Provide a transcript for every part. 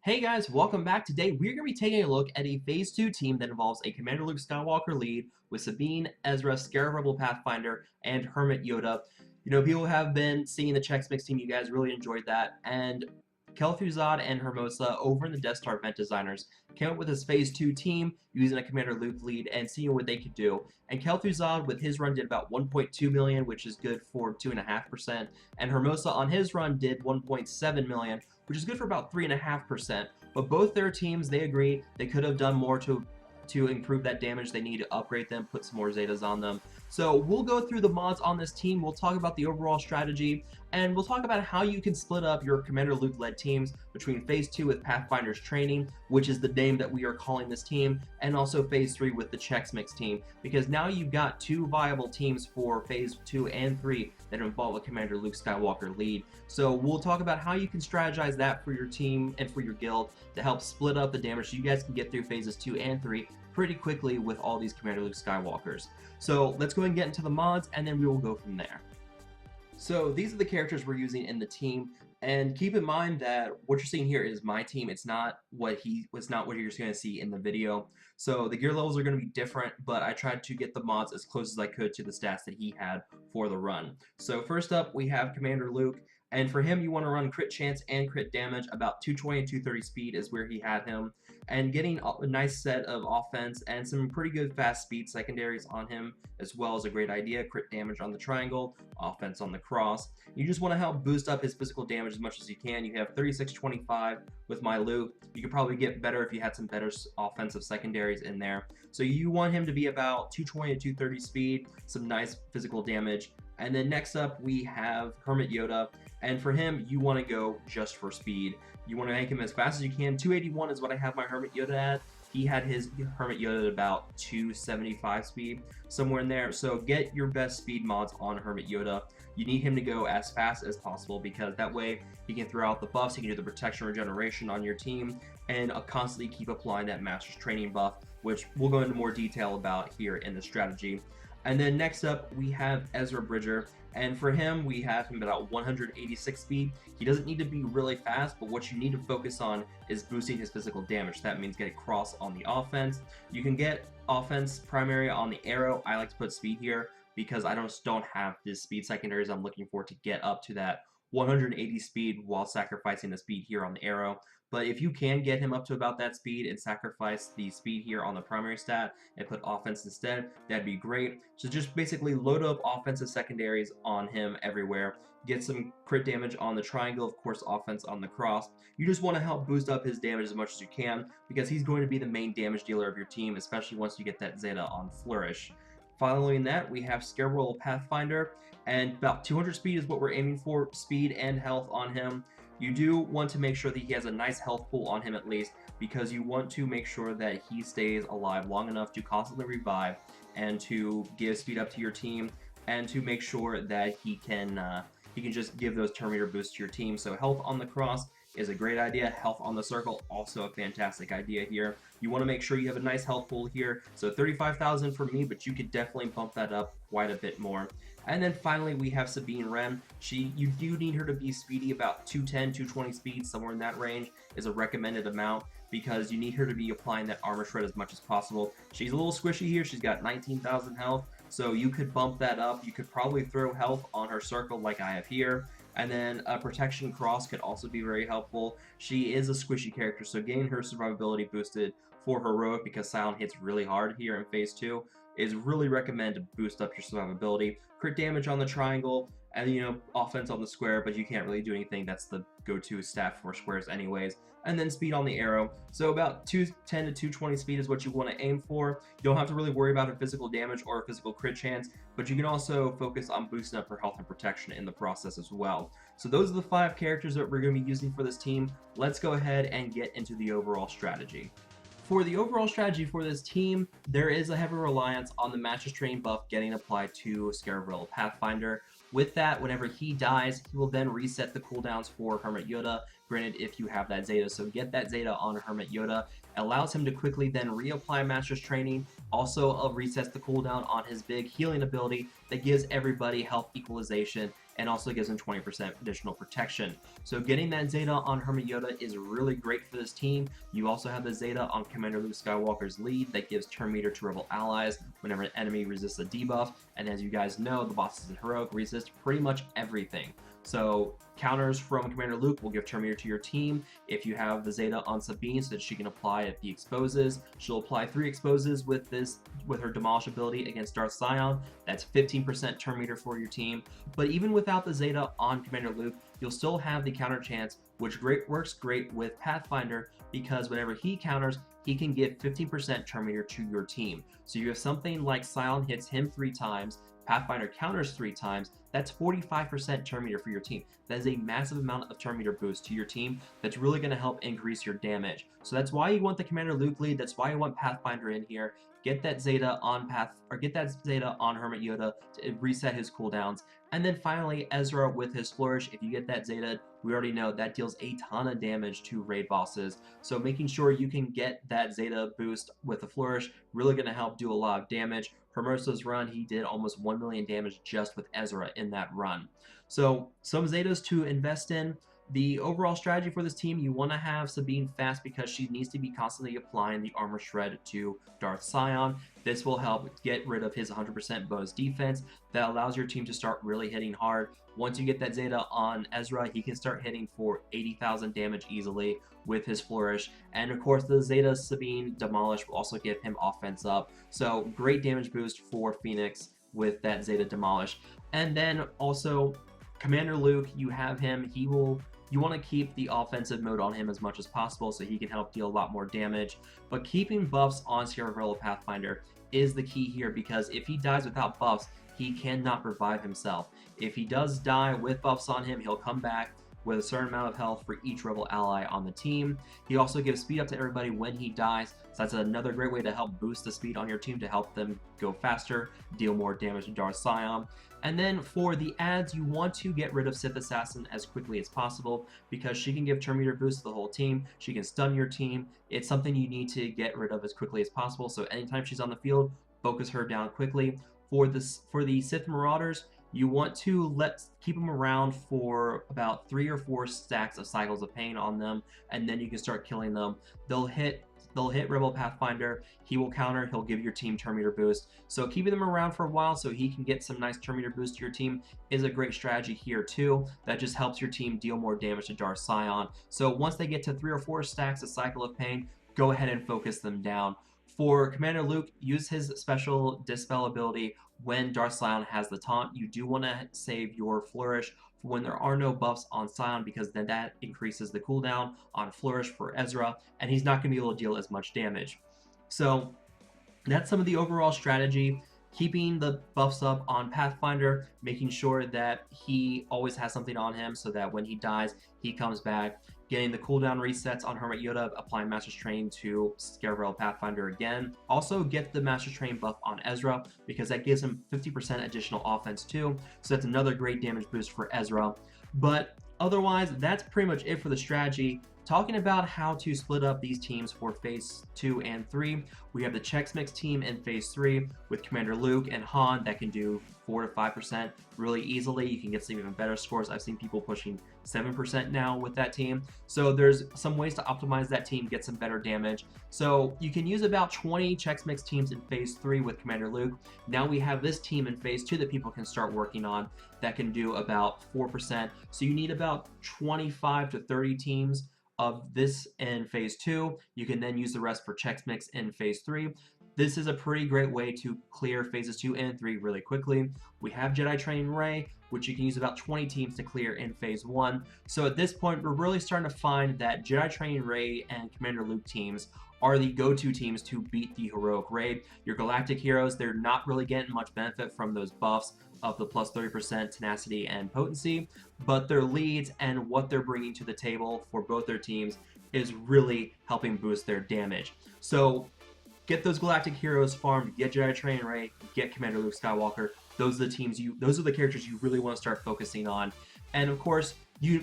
Hey guys, welcome back. Today we're going to be taking a look at a Phase 2 team that involves a Commander Luke Skywalker lead with Sabine, Ezra, Scarab Rebel Pathfinder, and Hermit Yoda. People have been seeing the Chex Mix team. You guys really enjoyed that. And Kel'Thuzad and Hermosa over in the Death Star Event Designers came up with this Phase 2 team using a Commander Luke lead and seeing what they could do. And Kel'Thuzad with his run did about 1.2 million, which is good for 2.5%. And Hermosa on his run did 1.7 million, which is good for about 3.5%. But both their teams, they agree they could have done more to improve that damage. They need to upgrade them, put some more Zetas on them. So we'll go through the mods on this team, we'll talk about the overall strategy, and we'll talk about how you can split up your Commander Luke-led teams between Phase 2 with Pathfinder's Training, which is the name that we are calling this team, and also Phase 3 with the Chex Mix team, because now you've got two viable teams for Phase 2 and 3 that involve a Commander Luke Skywalker lead. So we'll talk about how you can strategize that for your team and for your guild to help split up the damage so you guys can get through Phases 2 and 3 pretty quickly with all these Commander Luke Skywalkers. So let's go ahead and get into the mods, and then we will go from there. So these are the characters we're using in the team, and keep in mind that what you're seeing here is my team. It's not what you're going to see in the video. So the gear levels are going to be different, but I tried to get the mods as close as I could to the stats that he had for the run. So first up, we have Commander Luke. And for him, you want to run crit chance and crit damage. About 220 and 230 speed is where he had him. And getting a nice set of offense and some pretty good fast speed secondaries on him as well is a great idea. Crit damage on the triangle, offense on the cross. You just want to help boost up his physical damage as much as you can. You have 3625 with my Luke. You could probably get better if you had some better offensive secondaries in there. So you want him to be about 220 to 230 speed, some nice physical damage. And then next up, we have Hermit Yoda. And for him, you want to go just for speed. You want to make him as fast as you can. 281 is what I have my Hermit Yoda at. He had his Hermit Yoda at about 275 speed, somewhere in there. So get your best speed mods on Hermit Yoda. You need him to go as fast as possible because that way he can throw out the buffs, he can do the protection regeneration on your team, and constantly keep applying that Master's Training buff, which we'll go into more detail about here in the strategy. And then next up, we have Ezra Bridger. And for him, we have him about 186 speed. He doesn't need to be really fast, but what you need to focus on is boosting his physical damage. That means getting cross on the offense. You can get offense primary on the arrow. I like to put speed here because I don't have the speed secondaries I'm looking for to get up to that 180 speed while sacrificing the speed here on the arrow. But if you can get him up to about that speed and sacrifice the speed here on the primary stat and put offense instead, that'd be great. So just basically load up offensive secondaries on him everywhere. Get some crit damage on the triangle, of course offense on the cross. You just want to help boost up his damage as much as you can because he's going to be the main damage dealer of your team, especially once you get that Zeta on Flourish. Following that, we have Scarab Rebel Pathfinder, and about 200 speed is what we're aiming for, speed and health on him. You do want to make sure that he has a nice health pool on him at least, because you want to make sure that he stays alive long enough to constantly revive and to give speed up to your team, and to make sure that he can just give those Terminator boosts to your team. So health on the cross is a great idea. Health on the circle, also a fantastic idea here. You want to make sure you have a nice health pool here. So 35,000 for me, but you could definitely bump that up quite a bit more. And then finally, we have Sabine Wren. You do need her to be speedy, about 210, 220 speed, somewhere in that range is a recommended amount because you need her to be applying that armor shred as much as possible. She's a little squishy here. She's got 19,000 health, so you could bump that up. You could probably throw health on her circle like I have here. And then a protection cross could also be very helpful. She is a squishy character, so getting her survivability boosted for heroic, because silent hits really hard here in Phase 2, is really recommended to boost up your survivability. Crit damage on the triangle, and offense on the square, but you can't really do anything. That's the go-to stat for squares anyways. And then speed on the arrow. So about 210 to 220 speed is what you want to aim for. You don't have to really worry about her physical damage or her physical crit chance, but you can also focus on boosting up her health and protection in the process as well. So those are the 5 characters that we're going to be using for this team. Let's go ahead and get into the overall strategy. For the overall strategy for this team, there is a heavy reliance on the Master's Training buff getting applied to Scarab Rebel Pathfinder. With that, whenever he dies, he will then reset the cooldowns for Hermit Yoda, granted if you have that Zeta. So get that Zeta on Hermit Yoda. It allows him to quickly then reapply Master's Training. Also resets the cooldown on his big healing ability that gives everybody health equalization and also gives him 20% additional protection. So getting that Zeta on Hermit Yoda is really great for this team. You also have the Zeta on Commander Luke Skywalker's lead that gives turn meter to Rebel allies whenever an enemy resists a debuff, and as you guys know, the bosses in Heroic resist pretty much everything. So counters from Commander Luke will give turn meter to your team. If you have the Zeta on Sabine so that she can apply if he exposes, she'll apply 3 exposes with her Demolish ability against Darth Sion. That's 15% turn meter for your team. But even without the Zeta on Commander Luke, you'll still have the counter chance, which works great with Pathfinder, because whenever he counters, he can give 15% turn meter to your team. So you have something like Sion hits him 3 times, Pathfinder counters 3 times, that's 45% turn meter for your team. That is a massive amount of turn meter boost to your team that's really going to help increase your damage. So that's why you want the Commander Luke lead, that's why you want Pathfinder in here. Get that Zeta on Hermit Yoda to reset his cooldowns. And then finally, Ezra with his Flourish. If you get that Zeta, we already know that deals a ton of damage to raid bosses. So making sure you can get that Zeta boost with the Flourish, really going to help do a lot of damage. Hermosa's run, he did almost 1 million damage just with Ezra in that run. So some Zetas to invest in. The overall strategy for this team, you want to have Sabine fast because she needs to be constantly applying the Armor Shred to Darth Sion. This will help get rid of his 100% bonus defense. That allows your team to start really hitting hard. Once you get that Zeta on Ezra, he can start hitting for 80,000 damage easily with his Flourish. And of course, the Zeta Sabine Demolish will also give him offense up. So great damage boost for Phoenix with that Zeta Demolish. And then also, Commander Luke, you have him, you want to keep the offensive mode on him as much as possible so he can help deal a lot more damage. But keeping buffs on Scarab Pathfinder is the key here, because if he dies without buffs, he cannot revive himself. If he does die with buffs on him, he'll come back with a certain amount of health for each Rebel ally on the team. He also gives speed up to everybody when he dies, so that's another great way to help boost the speed on your team to help them go faster, deal more damage to Darth Sion. And then for the ads, you want to get rid of Sith Assassin as quickly as possible because she can give turn meter boost to the whole team. She can stun your team. It's something you need to get rid of as quickly as possible. So anytime she's on the field, focus her down quickly. For the Sith Marauders, you want to keep them around for about 3 or 4 stacks of Cycles of Pain on them, and then you can start killing them. They'll hit Rebel Pathfinder, he will counter, he'll give your team turn meter boost. So keeping them around for a while so he can get some nice turn meter boost to your team is a great strategy here too. That just helps your team deal more damage to Darth Sion. So once they get to 3 or 4 stacks of Cycle of Pain, go ahead and focus them down. For Commander Luke, use his special Dispel ability when Darth Sion has the taunt. You do want to save your Flourish for when there are no buffs on Sion, because then that increases the cooldown on Flourish for Ezra, and he's not going to be able to deal as much damage. So that's some of the overall strategy. Keeping the buffs up on Pathfinder, making sure that he always has something on him so that when he dies, he comes back. Getting the cooldown resets on Hermit Yoda, applying Master's Train to Scarab Pathfinder again. Also get the Master's Train buff on Ezra because that gives him 50% additional offense too. So that's another great damage boost for Ezra. But otherwise, that's pretty much it for the strategy. Talking about how to split up these teams for Phase 2 and 3, we have the Chex Mix team in Phase 3 with Commander Luke and Han that can do 4 to 5% really easily. You can get some even better scores. I've seen people pushing 7% now with that team. So there's some ways to optimize that team, get some better damage. So you can use about 20 Chex Mix teams in Phase 3 with Commander Luke. Now we have this team in Phase 2 that people can start working on that can do about 4%. So you need about 25 to 30 teams of this in Phase 2. You can then use the rest for Chex Mix in Phase 3. This is a pretty great way to clear Phases 2 and 3 really quickly. We have Jedi Training Rey, which you can use about 20 teams to clear in Phase 1. So at this point, we're really starting to find that Jedi Training Rey and Commander Luke teams are the go-to teams to beat the Heroic Raid. Your Galactic Heroes, they're not really getting much benefit from those buffs of the plus 30% tenacity and potency, but their leads and what they're bringing to the table for both their teams is really helping boost their damage. So get those Galactic Heroes farmed, get Jedi Training Rey, get Commander Luke Skywalker. Those are the characters you really want to start focusing on. And of course,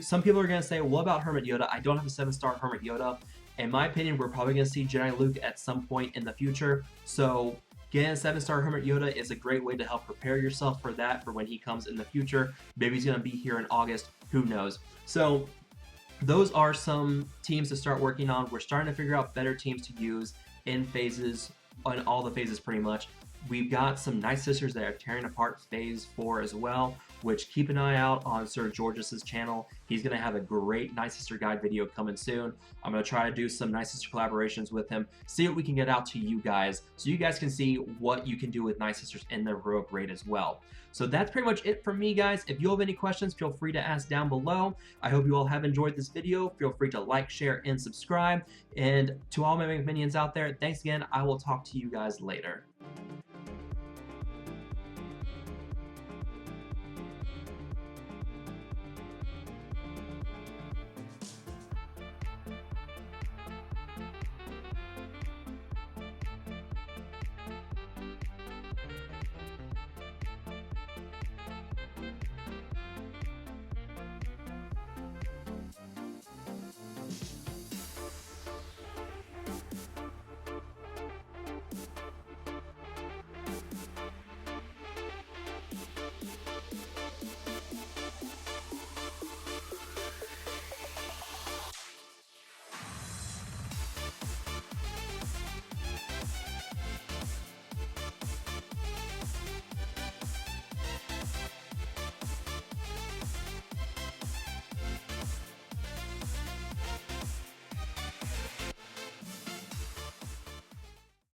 some people are going to say, what about Hermit Yoda? I don't have a 7-star Hermit Yoda. In my opinion, we're probably going to see Jedi Luke at some point in the future. So Again, 7-star Hermit Yoda is a great way to help prepare yourself for that for when he comes in the future. Maybe he's going to be here in August. Who knows? So those are some teams to start working on. We're starting to figure out better teams to use in phases, on all the phases pretty much. We've got some Night Sisters that are tearing apart Phase 4 as well, which keep an eye out on Sir George's channel. He's going to have a great Night Sister guide video coming soon. I'm going to try to do some Night Sister collaborations with him, see what we can get out to you guys, so you guys can see what you can do with Night Sisters in the heroic raid as well. So that's pretty much it from me, guys. If you have any questions, feel free to ask down below. I hope you all have enjoyed this video. Feel free to like, share, and subscribe. And to all my minions out there, thanks again. I will talk to you guys later.